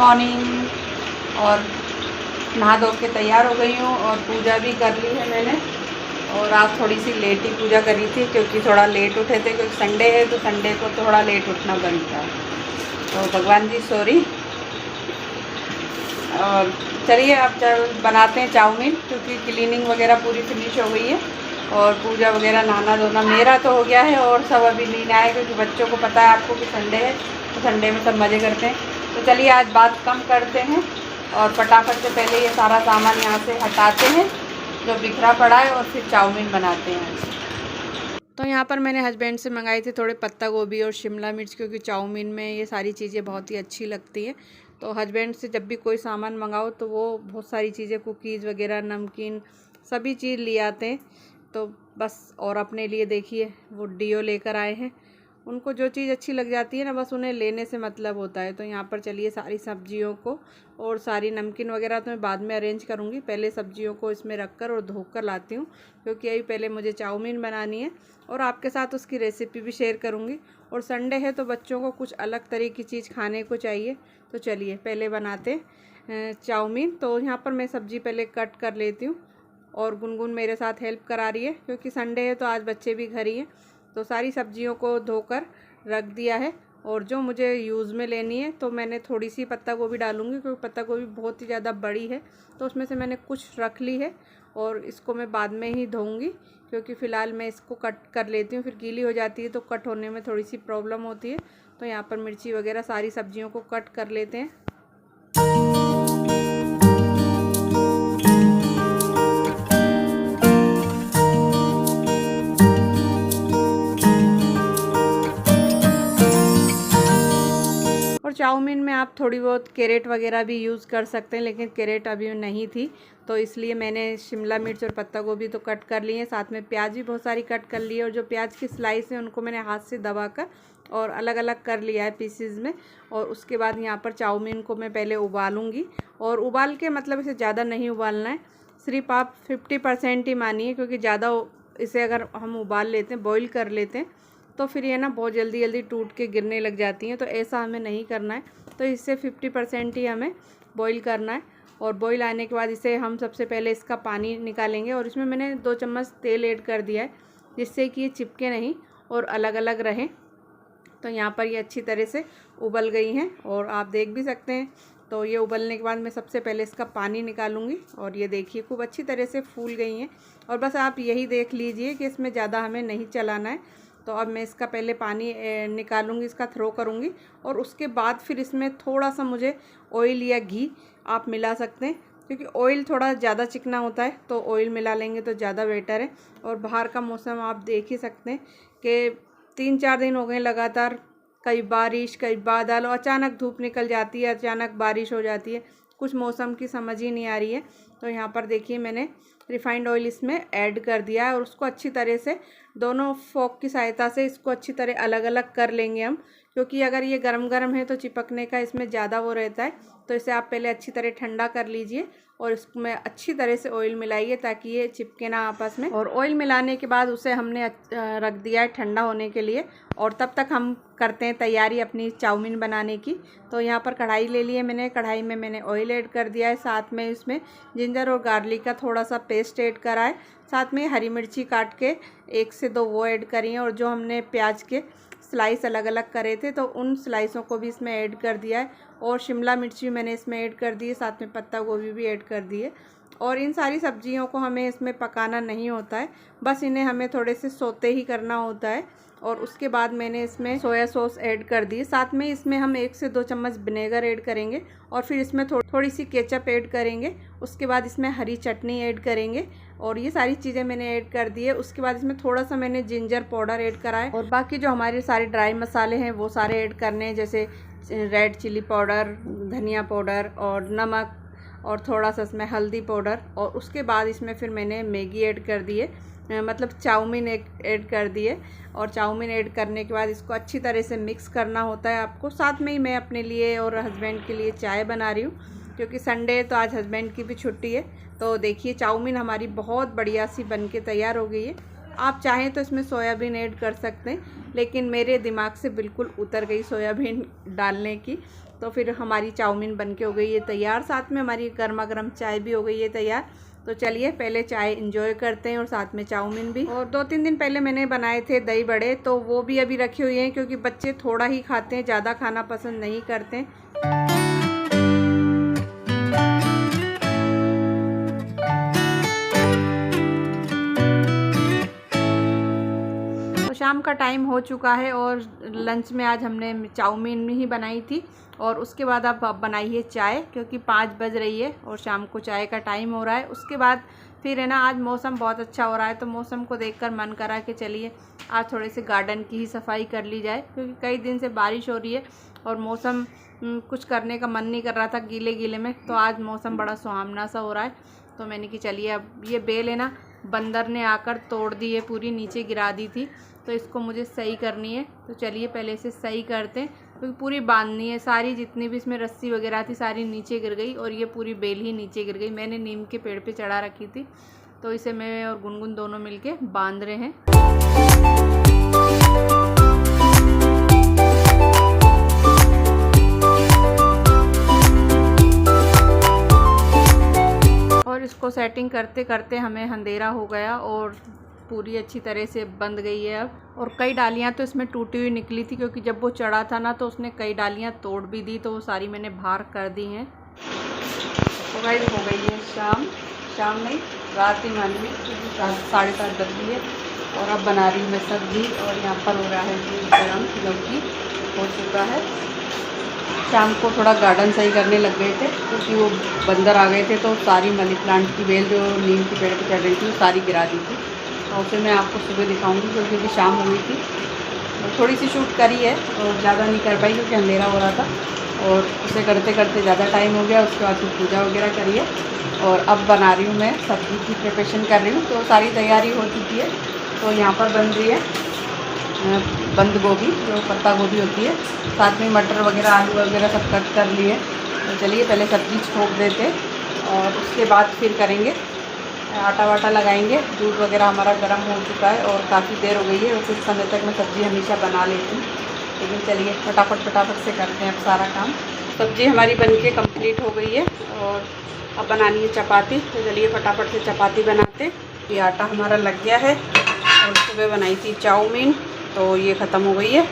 Morning. और नहा धो के तैयार हो गई हूँ और पूजा भी कर ली है मैंने। और आज थोड़ी सी लेट ही पूजा करी थी क्योंकि थोड़ा लेट उठे थे, क्योंकि संडे है तो संडे को थोड़ा लेट उठना बनता है। तो भगवान जी सॉरी। और चलिए अब बनाते हैं चाउमीन, क्योंकि क्लीनिंग वगैरह पूरी फिनिश हो गई है और पूजा वगैरह नहाना धोना मेरा तो हो गया है और सब अभी नहीं आए, क्योंकि बच्चों को पता है आपको कि संडे है तो संडे में सब मज़े करते हैं। तो चलिए आज बात कम करते हैं और फटाफट से पहले ये सारा सामान यहाँ से हटाते हैं जो बिखरा पड़ा है और फिर चाउमीन बनाते हैं। तो यहाँ पर मैंने हस्बैंड से मंगाई थी थोड़े पत्ता गोभी और शिमला मिर्च, क्योंकि चाउमीन में ये सारी चीज़ें बहुत ही अच्छी लगती हैं। तो हस्बैंड से जब भी कोई सामान मंगाओ तो वो बहुत सारी चीज़ें, कुकीज़ वगैरह, नमकीन, सभी चीज़ ले आते हैं। तो बस, और अपने लिए देखिए वो डियो लेकर आए हैं। उनको जो चीज़ अच्छी लग जाती है ना, बस उन्हें लेने से मतलब होता है। तो यहाँ पर चलिए सारी सब्जियों को और सारी नमकीन वगैरह तो मैं बाद में अरेंज करूँगी, पहले सब्जियों को इसमें रखकर और धोकर लाती हूँ, क्योंकि अभी पहले मुझे चाउमीन बनानी है और आपके साथ उसकी रेसिपी भी शेयर करूँगी। और संडे है तो बच्चों को कुछ अलग तरह की चीज़ खाने को चाहिए। तो चलिए पहले बनाते चाउमीन। तो यहाँ पर मैं सब्ज़ी पहले कट कर लेती हूँ और गुनगुन मेरे साथ हेल्प करा रही है, क्योंकि संडे है तो आज बच्चे भी घर ही हैं। तो सारी सब्जियों को धोकर रख दिया है और जो मुझे यूज़ में लेनी है तो मैंने थोड़ी सी पत्ता गोभी डालूँगी, क्योंकि पत्ता गोभी बहुत ही ज़्यादा बड़ी है। तो उसमें से मैंने कुछ रख ली है और इसको मैं बाद में ही धोऊँगी, क्योंकि फ़िलहाल मैं इसको कट कर लेती हूँ, फिर गीली हो जाती है तो कट होने में थोड़ी सी प्रॉब्लम होती है। तो यहाँ पर मिर्ची वगैरह सारी सब्जियों को कट कर लेते हैं। और चाउमीन में आप थोड़ी बहुत कैरेट वगैरह भी यूज़ कर सकते हैं, लेकिन कैरेट अभी नहीं थी तो इसलिए मैंने शिमला मिर्च और पत्ता गोभी तो कट कर लिए हैं, साथ में प्याज भी बहुत सारी कट कर ली है। और जो प्याज की स्लाइस है उनको मैंने हाथ से दबाकर और अलग अलग कर लिया है पीसेस में। और उसके बाद यहाँ पर चाउमीन को मैं पहले उबालूँगी, और उबाल के मतलब इसे ज़्यादा नहीं उबालना है, सिर्फ आप 50% ही मानिए, क्योंकि ज़्यादा इसे अगर हम उबाल लेते हैं, बॉईल कर लेते हैं, तो फिर ये ना बहुत जल्दी जल्दी टूट के गिरने लग जाती हैं। तो ऐसा हमें नहीं करना है। तो इससे 50% ही हमें बॉईल करना है। और बॉईल आने के बाद इसे हम सबसे पहले इसका पानी निकालेंगे, और इसमें मैंने 2 चम्मच तेल ऐड कर दिया है, जिससे कि ये चिपके नहीं और अलग अलग रहें। तो यहाँ पर ये अच्छी तरह से उबल गई हैं और आप देख भी सकते हैं। तो ये उबलने के बाद मैं सबसे पहले इसका पानी निकालूंगी, और ये देखिए खूब अच्छी तरह से फूल गई हैं। और बस आप यही देख लीजिए कि इसमें ज़्यादा हमें नहीं चलाना है। तो अब मैं इसका पहले पानी निकालूंगी, इसका थ्रो करूंगी, और उसके बाद फिर इसमें थोड़ा सा मुझे ऑयल या घी आप मिला सकते हैं, क्योंकि ऑयल थोड़ा ज़्यादा चिकना होता है तो ऑयल मिला लेंगे तो ज़्यादा बेटर है। और बाहर का मौसम आप देख ही सकते हैं कि 3-4 दिन हो गए लगातार, कई बारिश कई बादल, और अचानक धूप निकल जाती है, अचानक बारिश हो जाती है, कुछ मौसम की समझ ही नहीं आ रही है। तो यहाँ पर देखिए मैंने रिफाइंड ऑयल इसमें ऐड कर दिया है, और उसको अच्छी तरह से दोनों फोक की सहायता से इसको अच्छी तरह अलग अलग कर लेंगे हम, क्योंकि अगर ये गरम गरम है तो चिपकने का इसमें ज़्यादा वो रहता है। तो इसे आप पहले अच्छी तरह ठंडा कर लीजिए और इसमें अच्छी तरह से ऑयल मिलाइए ताकि ये चिपके ना आपस में। और ऑयल मिलाने के बाद उसे हमने रख दिया है ठंडा होने के लिए, और तब तक हम करते हैं तैयारी अपनी चाउमीन बनाने की। तो यहाँ पर कढ़ाई ले ली है मैंने, कढ़ाई में मैंने ऑयल ऐड कर दिया है, साथ में इसमें जिंजर और गार्लिक का थोड़ा सा पेस्ट ऐड करा है, साथ में हरी मिर्ची काट के 1 से 2 वो ऐड करी हैं, और जो हमने प्याज के स्लाइस अलग अलग करे थे तो उन स्लाइसों को भी इसमें ऐड कर दिया है, और शिमला मिर्च भी मैंने इसमें ऐड कर दी है, साथ में पत्ता गोभी भी ऐड कर दी है। और इन सारी सब्जियों को हमें इसमें पकाना नहीं होता है, बस इन्हें हमें थोड़े से सोते ही करना होता है। और उसके बाद मैंने इसमें सोया सॉस ऐड कर दी, साथ में इसमें हम 1 से 2 चम्मच विनेगर ऐड करेंगे, और फिर इसमें थोड़ी सी केचप ऐड करेंगे। उसके बाद इसमें हरी चटनी ऐड करेंगे, और ये सारी चीज़ें मैंने ऐड कर दी है। उसके बाद इसमें थोड़ा सा मैंने जिंजर पाउडर ऐड करा है, और बाकी जो हमारे सारे ड्राई मसाले हैं वो सारे ऐड करने हैं, जैसे रेड चिली पाउडर, धनिया पाउडर और नमक, और थोड़ा सा इसमें हल्दी पाउडर। और उसके बाद इसमें फिर मैंने मैगी ऐड कर दी है, मतलब चाउमीन ऐड कर दिए। और चाउमीन ऐड करने के बाद इसको अच्छी तरह से मिक्स करना होता है आपको। साथ में ही मैं अपने लिए और हस्बैंड के लिए चाय बना रही हूँ, क्योंकि संडे है तो आज हस्बैंड की भी छुट्टी है। तो देखिए चाउमीन हमारी बहुत बढ़िया सी बन के तैयार हो गई है। आप चाहें तो इसमें सोयाबीन ऐड कर सकते हैं, लेकिन मेरे दिमाग से बिल्कुल उतर गई सोयाबीन डालने की। तो फिर हमारी चाउमीन बन के हो गई है तैयार, साथ में हमारी गर्मा गर्म चाय भी हो गई है तैयार। तो चलिए पहले चाय इंजॉय करते हैं और साथ में चाउमीन भी। और 2-3 दिन पहले मैंने बनाए थे दही बड़े, तो वो भी अभी रखे हुए हैं क्योंकि बच्चे थोड़ा ही खाते हैं, ज़्यादा खाना पसंद नहीं करते। शाम का टाइम हो चुका है और लंच में आज हमने चाउमीन ही बनाई थी और उसके बाद अब बनाई है चाय, क्योंकि 5 बज रही है और शाम को चाय का टाइम हो रहा है। उसके बाद फिर है ना, आज मौसम बहुत अच्छा हो रहा है तो मौसम को देखकर मन करा कि चलिए आज थोड़े से गार्डन की ही सफाई कर ली जाए, क्योंकि कई दिन से बारिश हो रही है और मौसम कुछ करने का मन नहीं कर रहा था गीले गीले में। तो आज मौसम बड़ा सुहावना सा हो रहा है, तो मैंने कि चलिए अब ये बेल है ना, बंदर ने आकर तोड़ दी है, पूरी नीचे गिरा दी थी, तो इसको मुझे सही करनी है। तो चलिए पहले इसे सही करते हैं, क्योंकि पूरी बांधनी है। सारी जितनी भी इसमें रस्सी वगैरह थी सारी नीचे गिर गई और ये पूरी बेल ही नीचे गिर गई। मैंने नीम के पेड़ पे चढ़ा रखी थी, तो इसे मैं और गुनगुन दोनों मिलके बांध रहे हैं। और इसको सेटिंग करते करते हमें अंधेरा हो गया और पूरी अच्छी तरह से बंध गई है अब। और कई डालियाँ तो इसमें टूटी हुई निकली थी, क्योंकि जब वो चढ़ा था ना तो उसने कई डालियाँ तोड़ भी दी, तो वो सारी मैंने बाहर कर दी हैं। तो भाई हो गई है शाम नहीं, रात ही मान ली, क्योंकि 7:30 बज गई है। और अब बना रही हूँ मैं सब्ज़ी और यहाँ पर हो रहा है गरम लौकी हो चुका है। शाम को थोड़ा गार्डन सही करने लग गए थे, क्योंकि वो बंदर आ गए थे तो सारी मनी प्लांट की बेल जो नीम के पेड़ पर चढ़ रही थी वो सारी गिरा दी थी। और फिर मैं आपको सुबह दिखाऊंगी, क्योंकि शाम हो गई थी। और थोड़ी सी शूट करी है और ज़्यादा नहीं कर पाई क्योंकि अंधेरा हो रहा था, और उसे करते करते ज़्यादा टाइम हो गया। उसके बाद फिर पूजा वगैरह करी है और अब बना रही हूँ मैं सब्ज़ी की प्रिपरेशन कर रही हूँ। तो सारी तैयारी हो चुकी है। तो यहाँ पर बन रही है बंद गोभी, जो पत्ता गोभी होती है, साथ में मटर वगैरह आलू वगैरह सब कट कर लिए। तो चलिए पहले सब्ज़ी छोंक देते और उसके बाद फिर करेंगे, आटा वाटा लगाएंगे। दूध वगैरह हमारा गर्म हो चुका है और काफ़ी देर हो गई है। उस समय तक मैं सब्ज़ी हमेशा बना लेती हूँ, लेकिन चलिए फटाफट से करते हैं अब सारा काम। सब्ज़ी हमारी बनके कंप्लीट हो गई है और अब बनानी है चपाती। तो चलिए फटाफट से चपाती बनाते। ये आटा हमारा लग गया है और सुबह बनाई थी चाउमीन, तो ये ख़त्म हो गई है।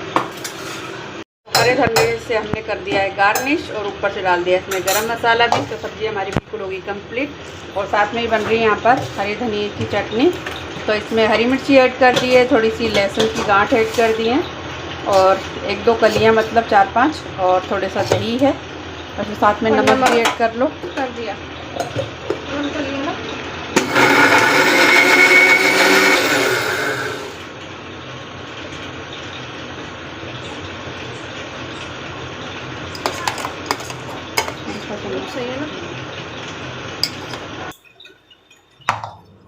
हरे धनिए से हमने कर दिया है गार्निश और ऊपर से डाल दिया इसमें गरम मसाला भी। तो सब्ज़ी हमारी बिल्कुल होगी कंप्लीट। और साथ में ही बन रही है यहाँ पर हरे धनिए की चटनी। तो इसमें हरी मिर्ची ऐड कर दी है, थोड़ी सी लहसुन की गांठ ऐड कर दी है और 1-2 कलियाँ, मतलब 4-5, और थोड़ा सा दही है। और फिर साथ में नमक भी ऐड कर लो। कर दिया सही है ना।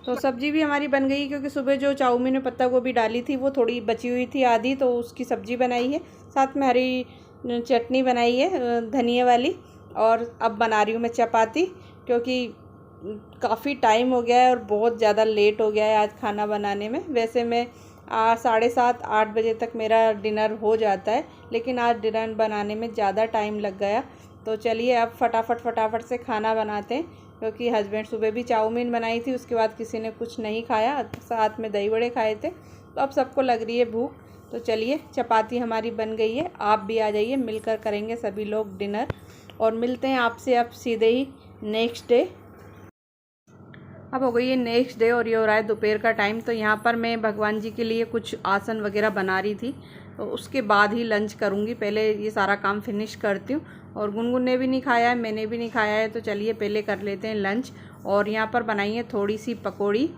तो सब्ज़ी भी हमारी बन गई, क्योंकि सुबह जो चाउमीन में पत्ता गोभी डाली थी वो थोड़ी बची हुई थी आधी, तो उसकी सब्ज़ी बनाई है। साथ में हरी चटनी बनाई है धनिया वाली। और अब बना रही हूँ मैं चपाती, क्योंकि काफ़ी टाइम हो गया है और बहुत ज़्यादा लेट हो गया है आज खाना बनाने में। वैसे मैं 7:30-8 बजे तक मेरा डिनर हो जाता है, लेकिन आज डिनर बनाने में ज़्यादा टाइम लग गया। तो चलिए अब फटाफट से खाना बनाते हैं, क्योंकि हस्बैंड सुबह भी चाउमीन बनाई थी, उसके बाद किसी ने कुछ नहीं खाया, साथ में दही बड़े खाए थे। तो अब सबको लग रही है भूख। तो चलिए चपाती हमारी बन गई है, आप भी आ जाइए, मिलकर करेंगे सभी लोग डिनर। और मिलते हैं आपसे अब सीधे ही नेक्स्ट डे। अब हो गई है नेक्स्ट डे और ये हो रहा है दोपहर का टाइम। तो यहाँ पर मैं भगवान जी के लिए कुछ आसन वगैरह बना रही थी, तो उसके बाद ही लंच करूँगी। पहले ये सारा काम फिनिश करती हूँ। और गुनगुन ने भी नहीं खाया है, मैंने भी नहीं खाया है, तो चलिए पहले कर लेते हैं लंच। और यहाँ पर बनाई है थोड़ी सी पकौड़ी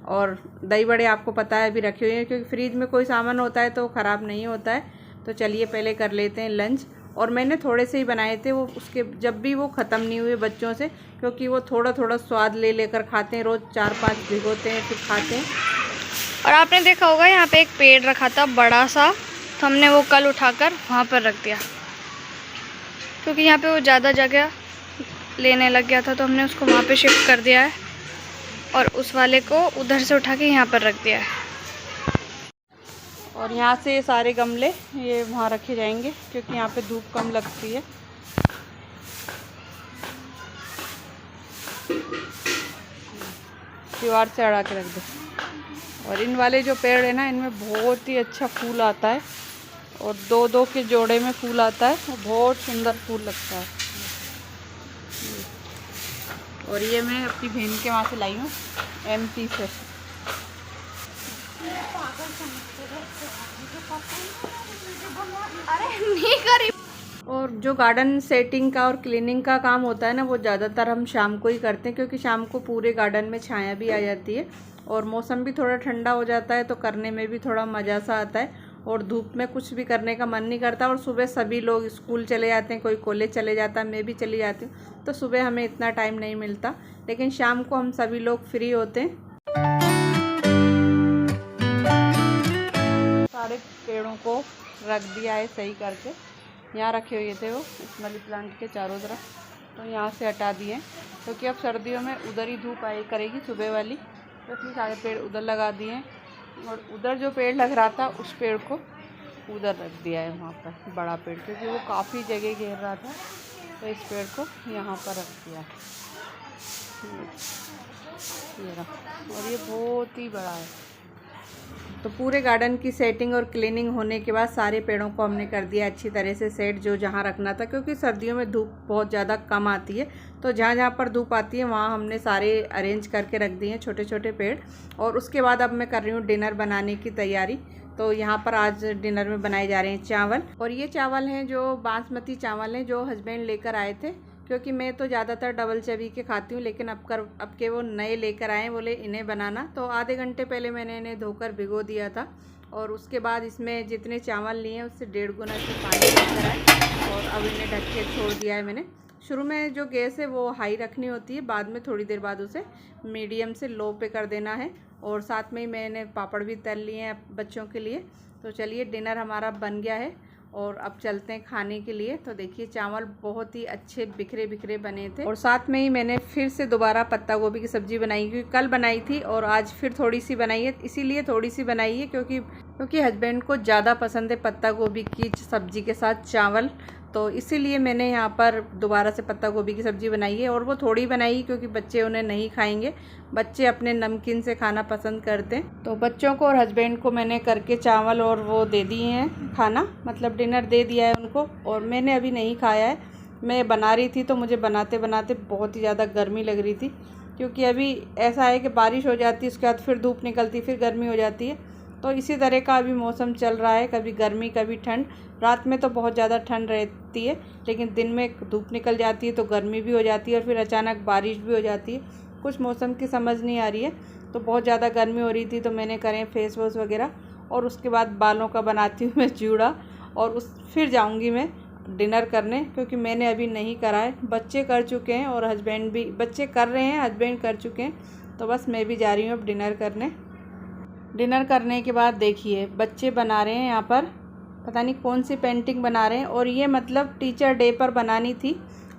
और दही बड़े, आपको पता है अभी रखे हुए हैं, क्योंकि फ्रिज में कोई सामान होता है तो ख़राब नहीं होता है। तो चलिए पहले कर लेते हैं लंच। और मैंने थोड़े से ही बनाए थे, वो उसके जब भी वो ख़त्म नहीं हुए बच्चों से, क्योंकि वो थोड़ा स्वाद ले लेकर खाते हैं, रोज़ 4-5 भिगोते हैं फिर खाते हैं। और आपने देखा होगा यहाँ पे एक पेड़ रखा था बड़ा सा, तो हमने वो कल उठाकर वहाँ पर रख दिया, क्योंकि यहाँ पे वो ज़्यादा जगह लेने लग गया था, तो हमने उसको वहाँ पे शिफ्ट कर दिया है और उस वाले को उधर से उठा के यहाँ पर रख दिया है। और यहाँ से सारे गमले ये वहाँ रखे जाएंगे, क्योंकि यहाँ पे धूप कम लगती है। दीवार से अड़ा के रख दो। और इन वाले जो पेड़ है ना, इनमें बहुत ही अच्छा फूल आता है और 2-2 के जोड़े में फूल आता है और बहुत सुंदर फूल लगता है। और ये मैं अपनी बहन के वहाँ से लाई हूँ, MP से। अरे नहीं करी। और जो गार्डन सेटिंग का और क्लीनिंग का काम होता है ना, वो ज़्यादातर हम शाम को ही करते हैं, क्योंकि शाम को पूरे गार्डन में छाया भी आ जाती है और मौसम भी थोड़ा ठंडा हो जाता है, तो करने में भी थोड़ा मज़ा सा आता है और धूप में कुछ भी करने का मन नहीं करता। और सुबह सभी लोग स्कूल चले जाते हैं, कोई कॉलेज चले जाता है, मैं भी चली जाती हूँ, तो सुबह हमें इतना टाइम नहीं मिलता, लेकिन शाम को हम सभी लोग फ्री होते हैं। सारे पेड़ों को रख दिया है सही करके। यहाँ रखे हुए थे वो इस मनी प्लांट के चारों तरफ, तो यहाँ से हटा दिए, क्योंकि अब सर्दियों में उधर ही धूप आई करेगी सुबह वाली, तो इसलिए सारे पेड़ उधर लगा दिए। और उधर जो पेड़ लग रहा था उस पेड़ को उधर रख दिया है, वहाँ पर बड़ा पेड़, क्योंकि वो काफ़ी जगह घेर रहा था, तो इस पेड़ को यहाँ पर रख दिया है। ये रहा, और ये बहुत ही बड़ा है। तो पूरे गार्डन की सेटिंग और क्लीनिंग होने के बाद सारे पेड़ों को हमने कर दिया अच्छी तरह से सेट, जो जहाँ रखना था, क्योंकि सर्दियों में धूप बहुत ज़्यादा कम आती है, तो जहाँ जहाँ पर धूप आती है वहाँ हमने सारे अरेंज करके रख दिए हैं छोटे छोटे पेड़। और उसके बाद अब मैं कर रही हूँ डिनर बनाने की तैयारी। तो यहाँ पर आज डिनर में बनाए जा रहे हैं चावल, और ये चावल हैं जो बासमती चावल हैं, जो हस्बैंड लेकर आए थे, क्योंकि मैं तो ज़्यादातर डबल चवी के खाती हूँ, लेकिन अब के वो नए लेकर आए, बोले इन्हें बनाना। तो आधे घंटे पहले मैंने इन्हें धोकर भिगो दिया था, और उसके बाद इसमें जितने चावल लिए हैं उससे 1.5 गुना इसमें पानी लेकर आए, और अब इन्हें ढक के छोड़ दिया है मैंने। शुरू में जो गैस है वो हाई रखनी होती है, बाद में थोड़ी देर बाद उसे मीडियम से लो पे कर देना है। और साथ में ही मैंने पापड़ भी तल लिए हैं बच्चों के लिए। तो चलिए, डिनर हमारा बन गया है और अब चलते हैं खाने के लिए। तो देखिए, चावल बहुत ही अच्छे बिखरे बिखरे बने थे, और साथ में ही मैंने फिर से दोबारा पत्ता गोभी की सब्ज़ी बनाई, क्योंकि कल बनाई थी और आज फिर थोड़ी सी बनाई है। इसीलिए थोड़ी सी बनाई है क्योंकि हस्बैंड को ज़्यादा पसंद है पत्ता गोभी की सब्ज़ी के साथ चावल, तो इसीलिए मैंने यहाँ पर दोबारा से पत्ता गोभी की सब्ज़ी बनाई है। और वो थोड़ी बनाई क्योंकि बच्चे उन्हें नहीं खाएंगे, बच्चे अपने नमकीन से खाना पसंद करते हैं। तो बच्चों को और हस्बैंड को मैंने करके चावल और वो दे दिए हैं खाना, मतलब डिनर दे दिया है उनको, और मैंने अभी नहीं खाया है। मैं बना रही थी तो मुझे बनाते बनाते बहुत ही ज़्यादा गर्मी लग रही थी, क्योंकि अभी ऐसा है कि बारिश हो जाती है, उसके बाद फिर धूप निकलती, फिर गर्मी हो जाती है। तो इसी तरह का अभी मौसम चल रहा है, कभी गर्मी कभी ठंड। रात में तो बहुत ज़्यादा ठंड रहती है, लेकिन दिन में धूप निकल जाती है तो गर्मी भी हो जाती है, और फिर अचानक बारिश भी हो जाती है। कुछ मौसम की समझ नहीं आ रही है। तो बहुत ज़्यादा गर्मी हो रही थी, तो मैंने करे फेस वॉश वगैरह, और उसके बाद बालों का बनाती हूँ मैं जूड़ा, और फिर जाऊँगी मैं डिनर करने, क्योंकि मैंने अभी नहीं करा है। बच्चे कर चुके हैं और हस्बैंड भी, बच्चे कर रहे हैं, हस्बैंड कर चुके हैं, तो बस मैं भी जा रही हूँ अब डिनर करने। डिनर करने के बाद देखिए, बच्चे बना रहे हैं यहाँ पर, पता नहीं कौन सी पेंटिंग बना रहे हैं, और ये मतलब टीचर डे पर बनानी थी,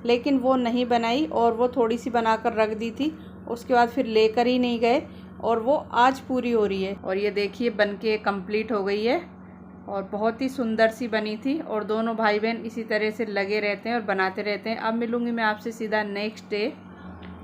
लेकिन वो नहीं बनाई, और वो थोड़ी सी बनाकर रख दी थी, उसके बाद फिर लेकर ही नहीं गए, और वो आज पूरी हो रही है। और ये देखिए, बनके कंप्लीट हो गई है, और बहुत ही सुंदर सी बनी थी। और दोनों भाई बहन इसी तरह से लगे रहते हैं और बनाते रहते हैं। अब मिलूँगी मैं आपसे सीधा नेक्स्ट डे।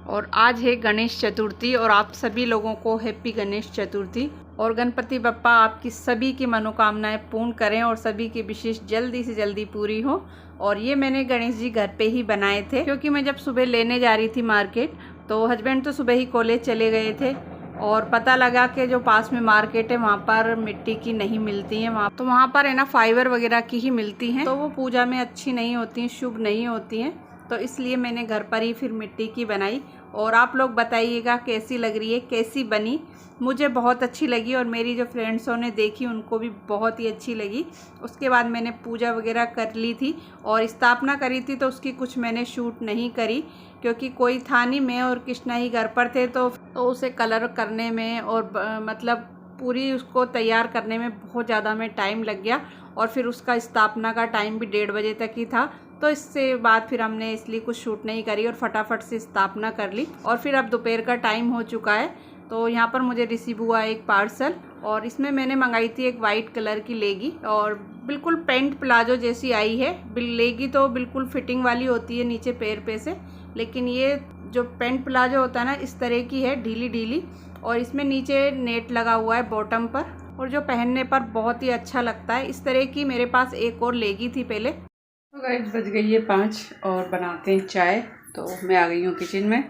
और आज है गणेश चतुर्थी, और आप सभी लोगों को हैप्पी गणेश चतुर्थी। और गणपति बप्पा आपकी सभी की मनोकामनाएं पूर्ण करें, और सभी की विशेष जल्दी से जल्दी पूरी हो। और ये मैंने गणेश जी घर पे ही बनाए थे, क्योंकि मैं जब सुबह लेने जा रही थी मार्केट, तो हस्बैंड तो सुबह ही कॉलेज चले गए थे, और पता लगा कि जो पास में मार्केट है वहाँ पर मिट्टी की नहीं मिलती हैं, वहाँ पर है ना फाइबर वगैरह की ही मिलती हैं, तो वो पूजा में अच्छी नहीं होती हैं, शुभ नहीं होती हैं। तो इसलिए मैंने घर पर ही फिर मिट्टी की बनाई। और आप लोग बताइएगा कैसी लग रही है, कैसी बनी। मुझे बहुत अच्छी लगी, और मेरी जो फ्रेंड्सों ने देखी उनको भी बहुत ही अच्छी लगी। उसके बाद मैंने पूजा वगैरह कर ली थी, और स्थापना करी थी, तो उसकी कुछ मैंने शूट नहीं करी, क्योंकि कोई था नहीं, मैं और कृष्णा ही घर पर थे, तो उसे कलर करने में और मतलब पूरी उसको तैयार करने में बहुत ज़्यादा में टाइम लग गया। और फिर उसका स्थापना का टाइम भी 1:30 बजे तक ही था, तो इससे बाद फिर हमने इसलिए कुछ शूट नहीं करी, और फटाफट से स्थापना कर ली। और फिर अब दोपहर का टाइम हो चुका है, तो यहाँ पर मुझे रिसीव हुआ एक पार्सल, और इसमें मैंने मंगाई थी एक वाइट कलर की लेगी, और बिल्कुल पेंट प्लाजो जैसी आई है। लेगी तो बिल्कुल फिटिंग वाली होती है नीचे पैर पे से, लेकिन ये जो पैंट प्लाजो होता है ना, इस तरह की है, ढीली ढीली, और इसमें नीचे नेट लगा हुआ है बॉटम पर, और जो पहनने पर बहुत ही अच्छा लगता है। इस तरह की मेरे पास एक और लेगी थी पहले। तो गाइस बज गई है 5 और बनाते हैं चाय। तो मैं आ गई हूँ किचन में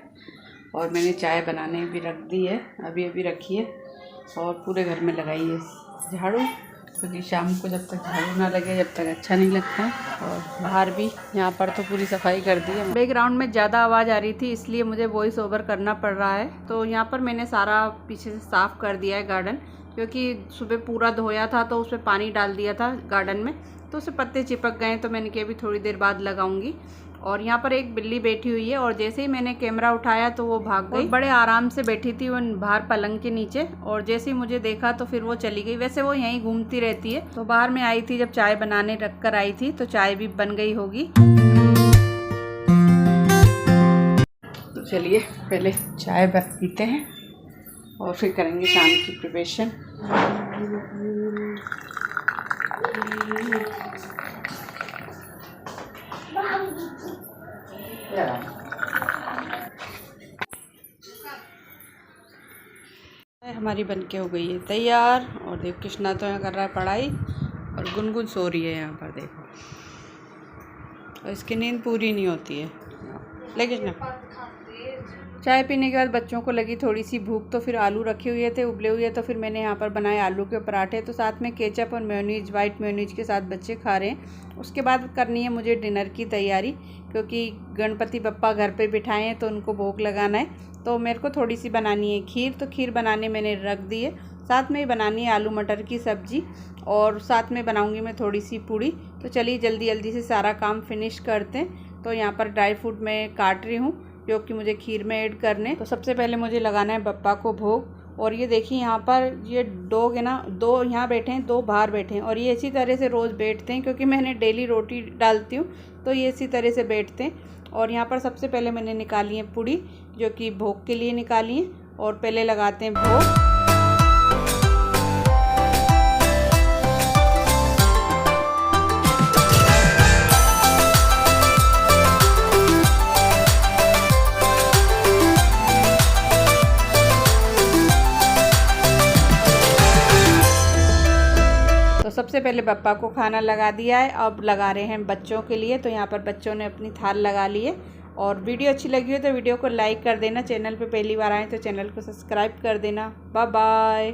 और मैंने चाय बनाने भी रख दी है, अभी अभी रखी है, और पूरे घर में लगाई है झाड़ू, क्योंकि शाम को जब तक झाड़ू ना लगे जब तक अच्छा नहीं लगता। और बाहर भी यहाँ पर तो पूरी सफाई कर दी है। बैकग्राउंड में ज़्यादा आवाज़ आ रही थी इसलिए मुझे वॉइस ओवर करना पड़ रहा है। तो यहाँ पर मैंने सारा पीछे से साफ़ कर दिया है गार्डन, क्योंकि सुबह पूरा धोया था तो उसमें पानी डाल दिया था गार्डन में, तो उससे पत्ते चिपक गए, तो मैंने कहा अभी थोड़ी देर बाद लगाऊंगी। और यहाँ पर एक बिल्ली बैठी हुई है, और जैसे ही मैंने कैमरा उठाया तो वो भाग गई। बड़े आराम से बैठी थी वो बाहर पलंग के नीचे, और जैसे ही मुझे देखा तो फिर वो चली गई। वैसे वो यहीं घूमती रहती है। तो बाहर में आई थी जब चाय बनाने रख कर आई थी, तो चाय भी बन गई होगी। तो चलिए पहले चाय बस पीते हैं और फिर करेंगे शाम की प्रिपरेशन। हमारी बनके हो गई है तैयार, और देखो कृष्णा तो यहाँ कर रहा है पढ़ाई, और गुनगुन सो रही है यहाँ पर देखो, और इसकी नींद पूरी नहीं होती है। लेकिन चाय पीने के बाद बच्चों को लगी थोड़ी सी भूख, तो फिर आलू रखे हुए थे उबले हुए, तो फिर मैंने यहाँ पर बनाए आलू के पराठे। तो साथ में केचप और मेयोनीज, वाइट मेयोनीज के साथ बच्चे खा रहे हैं। उसके बाद करनी है मुझे डिनर की तैयारी, क्योंकि गणपति बप्पा घर पे बिठाए हैं तो उनको भोग लगाना है। तो मेरे को थोड़ी सी बनानी है खीर, तो खीर बनाने मैंने रख दी है। साथ में बनानी है आलू मटर की सब्ज़ी, और साथ में बनाऊँगी मैं थोड़ी सी पूड़ी। तो चलिए जल्दी जल्दी से सारा काम फिनिश करते हैं। तो यहाँ पर ड्राई फ्रूट मैं काट रही हूँ, जो कि मुझे खीर में ऐड करने। तो सबसे पहले मुझे लगाना है बप्पा को भोग। और ये देखिए यहाँ पर ये डॉग है ना, 2 यहाँ बैठे हैं, 2 बाहर बैठे हैं, और ये इसी तरह से रोज़ बैठते हैं, क्योंकि मैंने डेली रोटी डालती हूँ तो ये इसी तरह से बैठते हैं। और यहाँ पर सबसे पहले मैंने निकाली है पूड़ी, जो कि भोग के लिए निकाली है, और पहले लगाते हैं भोग। सबसे पहले बप्पा को खाना लगा दिया है, अब लगा रहे हैं बच्चों के लिए। तो यहाँ पर बच्चों ने अपनी थाल लगा ली है। और वीडियो अच्छी लगी हो तो वीडियो को लाइक कर देना, चैनल पे पहली बार आए तो चैनल को सब्सक्राइब कर देना। Bye bye.